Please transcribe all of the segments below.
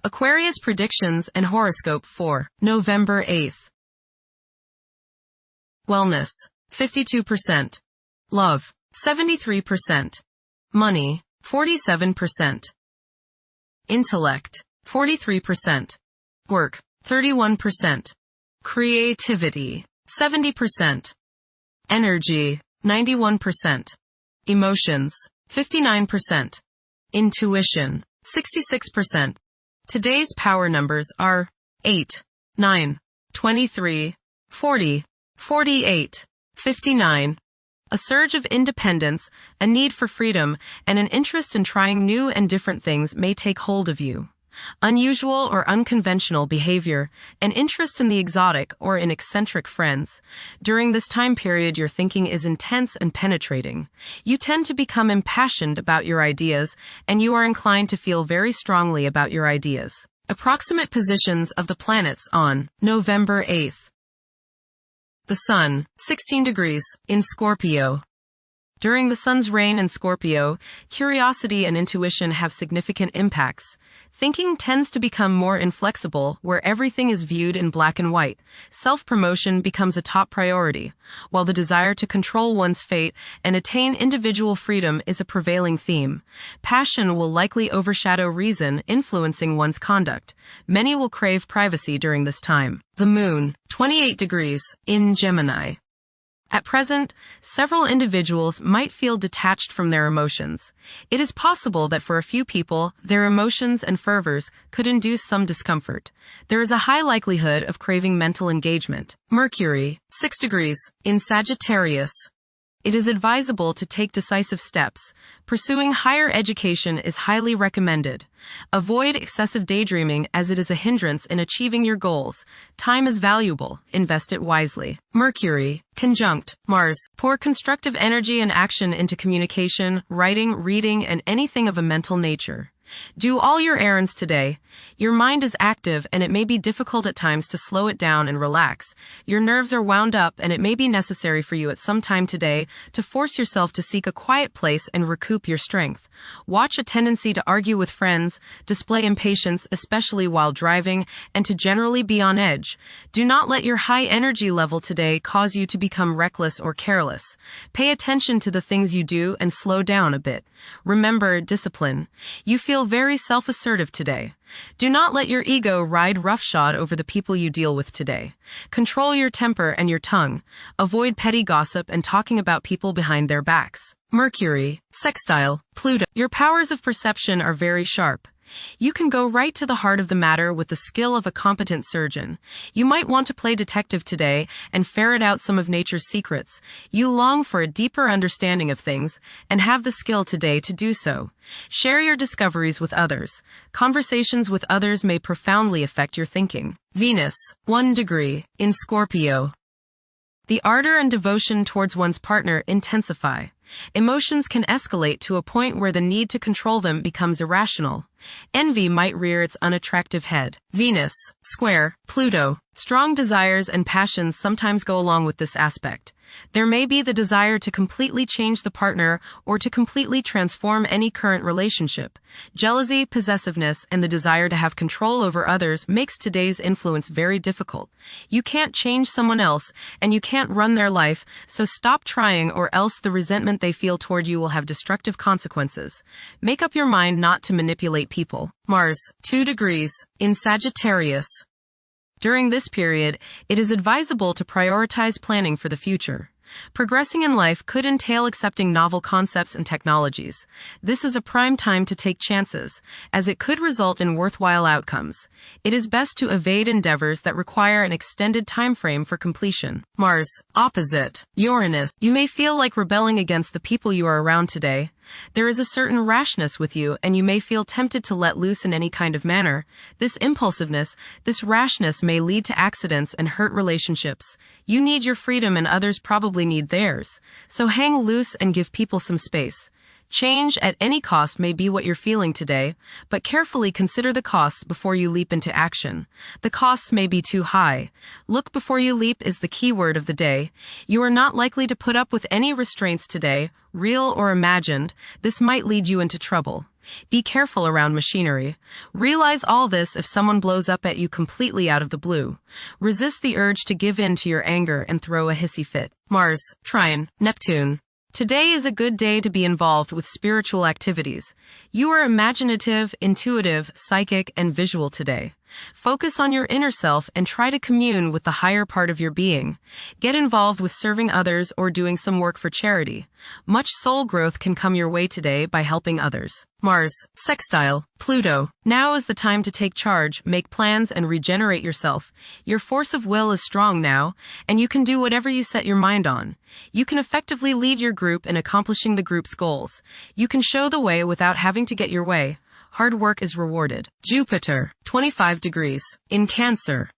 Aquarius predictions and horoscope for November 8th. Wellness, 52%. Love, 73%. Money, 47%. Intellect, 43%. Work, 31%. Creativity, 70%. Energy, 91%. Emotions, 59%. Intuition, 66%. Today's power numbers are 8, 9, 23, 40, 48, 59. A surge of independence, a need for freedom, and an interest in trying new and different things may take hold of you. Unusual or unconventional behavior, an interest in the exotic or in eccentric friends. During this time period, your thinking is intense and penetrating. You tend to become impassioned about your ideas, and you are inclined to feel very strongly about your ideas. Approximate positions of the planets on November 8th. The Sun, 16 degrees, in Scorpio. During the Sun's reign in Scorpio, curiosity and intuition have significant impacts. Thinking tends to become more inflexible, where everything is viewed in black and white. Self-promotion becomes a top priority, while the desire to control one's fate and attain individual freedom is a prevailing theme. Passion will likely overshadow reason, influencing one's conduct. Many will crave privacy during this time. The Moon, 28 degrees, in Gemini. At present, several individuals might feel detached from their emotions. It is possible that for a few people, their emotions and fervors could induce some discomfort. There is a high likelihood of craving mental engagement. Mercury, 6 degrees, in Sagittarius. It is advisable to take decisive steps. Pursuing higher education is highly recommended. Avoid excessive daydreaming as it is a hindrance in achieving your goals. Time is valuable. Invest it wisely. Mercury, conjunct Mars. Pour constructive energy and action into communication, writing, reading, and anything of a mental nature. Do all your errands today. Your mind is active and it may be difficult at times to slow it down and relax. Your nerves are wound up and it may be necessary for you at some time today to force yourself to seek a quiet place and recoup your strength. Watch a tendency to argue with friends, display impatience especially while driving, and to generally be on edge. Do not let your high energy level today cause you to become reckless or careless. Pay attention to the things you do and slow down a bit. Remember discipline. You feel very self-assertive today. Do not let your ego ride roughshod over the people you deal with today. Control your temper and your tongue. Avoid petty gossip and talking about people behind their backs. Mercury, sextile Pluto. Your powers of perception are very sharp. You can go right to the heart of the matter with the skill of a competent surgeon. You might want to play detective today and ferret out some of nature's secrets. You long for a deeper understanding of things and have the skill today to do so. Share your discoveries with others. Conversations with others may profoundly affect your thinking. Venus, 1 degree, in Scorpio. The ardor and devotion towards one's partner intensify. Emotions can escalate to a point where the need to control them becomes irrational. Envy might rear its unattractive head. Venus, square Pluto. Strong desires and passions sometimes go along with this aspect. There may be the desire to completely change the partner or to completely transform any current relationship. Jealousy, possessiveness, and the desire to have control over others makes today's influence very difficult. You can't change someone else, and you can't run their life, so stop trying or else the resentment they feel toward you will have destructive consequences. Make up your mind not to manipulate people. Mars, 2 degrees, in Sagittarius. During this period, it is advisable to prioritize planning for the future. Progressing in life could entail accepting novel concepts and technologies. This is a prime time to take chances, as it could result in worthwhile outcomes. It is best to evade endeavors that require an extended time frame for completion. Mars, opposite Uranus. You may feel like rebelling against the people you are around today. There is a certain rashness with you, and you may feel tempted to let loose in any kind of manner. This impulsiveness, this rashness may lead to accidents and hurt relationships. You need your freedom and others probably need theirs. So hang loose and give people some space. Change at any cost may be what you're feeling today, but carefully consider the costs before you leap into action. The costs may be too high. Look before you leap is the key word of the day. You are not likely to put up with any restraints today, real or imagined. This might lead you into trouble. Be careful around machinery. Realize all this if someone blows up at you completely out of the blue. Resist the urge to give in to your anger and throw a hissy fit. Mars, Trine, Neptune. Today is a good day to be involved with spiritual activities. You are imaginative, intuitive, psychic, and visual today. Focus on your inner self and try to commune with the higher part of your being. Get involved with serving others or doing some work for charity. Much soul growth can come your way today by helping others. Mars, sextile, Pluto. Now is the time to take charge, make plans, and regenerate yourself. Your force of will is strong now, and you can do whatever you set your mind on. You can effectively lead your group in accomplishing the group's goals. You can show the way without having to get your way. Hard work is rewarded. Jupiter, 25 degrees. In Cancer.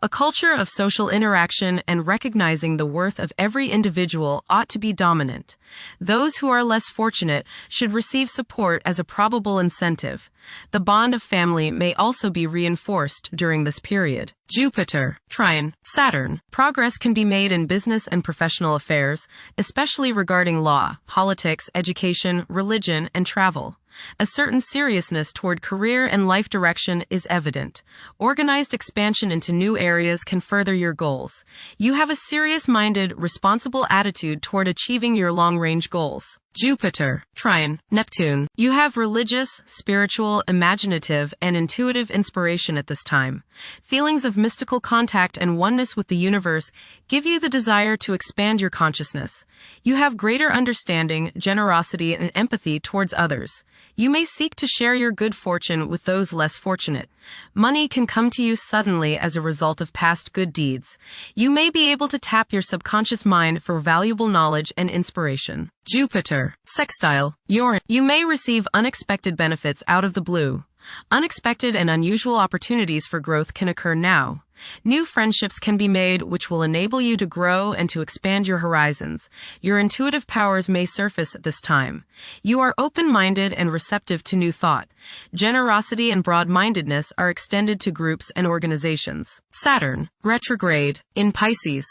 A culture of social interaction and recognizing the worth of every individual ought to be dominant. Those who are less fortunate should receive support as a probable incentive. The bond of family may also be reinforced during this period. Jupiter, Trine, Saturn. Progress can be made in business and professional affairs, especially regarding law, politics, education, religion, and travel. A certain seriousness toward career and life direction is evident. Organized expansion into new areas can further your goals. You have a serious-minded, responsible attitude toward achieving your long-range goals. Jupiter, Trine, Neptune. You have religious, spiritual, imaginative, and intuitive inspiration at this time. Feelings of mystical contact and oneness with the universe give you the desire to expand your consciousness. You have greater understanding, generosity, and empathy towards others. You may seek to share your good fortune with those less fortunate. Money can come to you suddenly as a result of past good deeds. You may be able to tap your subconscious mind for valuable knowledge and inspiration. Jupiter, sextile, Uranus. You may receive unexpected benefits out of the blue. Unexpected and unusual opportunities for growth can occur now. New friendships can be made which will enable you to grow and to expand your horizons. Your intuitive powers may surface at this time. You are open-minded and receptive to new thought. Generosity and broad-mindedness are extended to groups and organizations. Saturn, retrograde, in Pisces.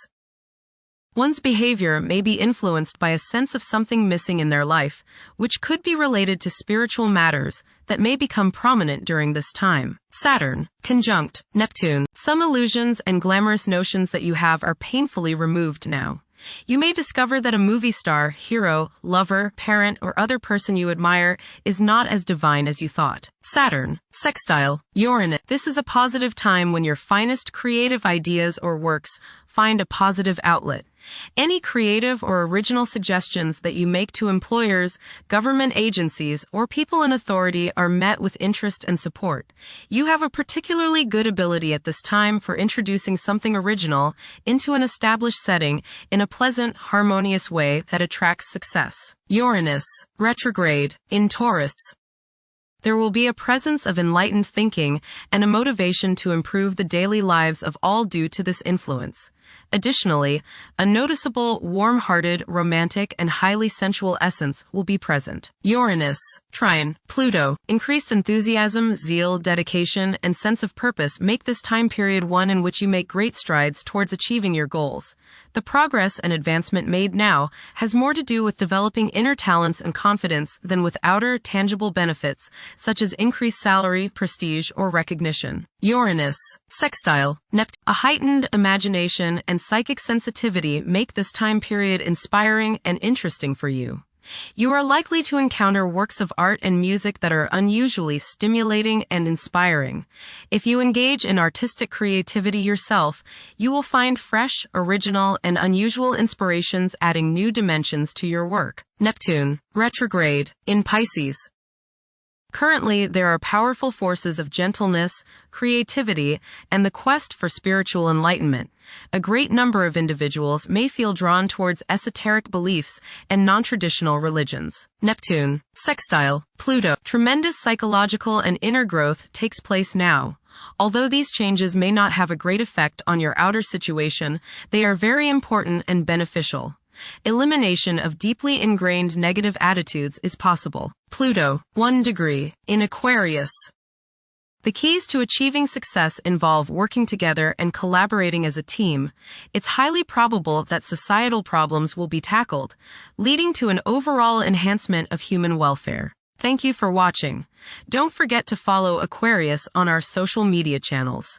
One's behavior may be influenced by a sense of something missing in their life, which could be related to spiritual matters that may become prominent during this time. Saturn, conjunct Neptune. Some illusions and glamorous notions that you have are painfully removed now. You may discover that a movie star, hero, lover, parent, or other person you admire is not as divine as you thought. Saturn, sextile, Uranus. This is a positive time when your finest creative ideas or works find a positive outlet. Any creative or original suggestions that you make to employers, government agencies, or people in authority are met with interest and support. You have a particularly good ability at this time for introducing something original into an established setting in a pleasant, harmonious way that attracts success. Uranus, retrograde, in Taurus. There will be a presence of enlightened thinking and a motivation to improve the daily lives of all due to this influence. Additionally, a noticeable, warm-hearted, romantic, and highly sensual essence will be present. Uranus, Trine, Pluto. Increased enthusiasm, zeal, dedication, and sense of purpose make this time period one in which you make great strides towards achieving your goals. The progress and advancement made now has more to do with developing inner talents and confidence than with outer, tangible benefits, such as increased salary, prestige, or recognition. Uranus, sextile, Neptune. A heightened imagination and psychic sensitivity make this time period inspiring and interesting for you. You are likely to encounter works of art and music that are unusually stimulating and inspiring. If you engage in artistic creativity yourself, you will find fresh, original, and unusual inspirations adding new dimensions to your work. Neptune, retrograde, in Pisces. Currently, there are powerful forces of gentleness, creativity, and the quest for spiritual enlightenment. A great number of individuals may feel drawn towards esoteric beliefs and non-traditional religions. Neptune, sextile, Pluto. Tremendous psychological and inner growth takes place now. Although these changes may not have a great effect on your outer situation, they are very important and beneficial. Elimination of deeply ingrained negative attitudes is possible. Pluto, 1 degree, in Aquarius. The keys to achieving success involve working together and collaborating as a team. It's highly probable that societal problems will be tackled, leading to an overall enhancement of human welfare. Thank you for watching. Don't forget to follow Aquarius on our social media channels.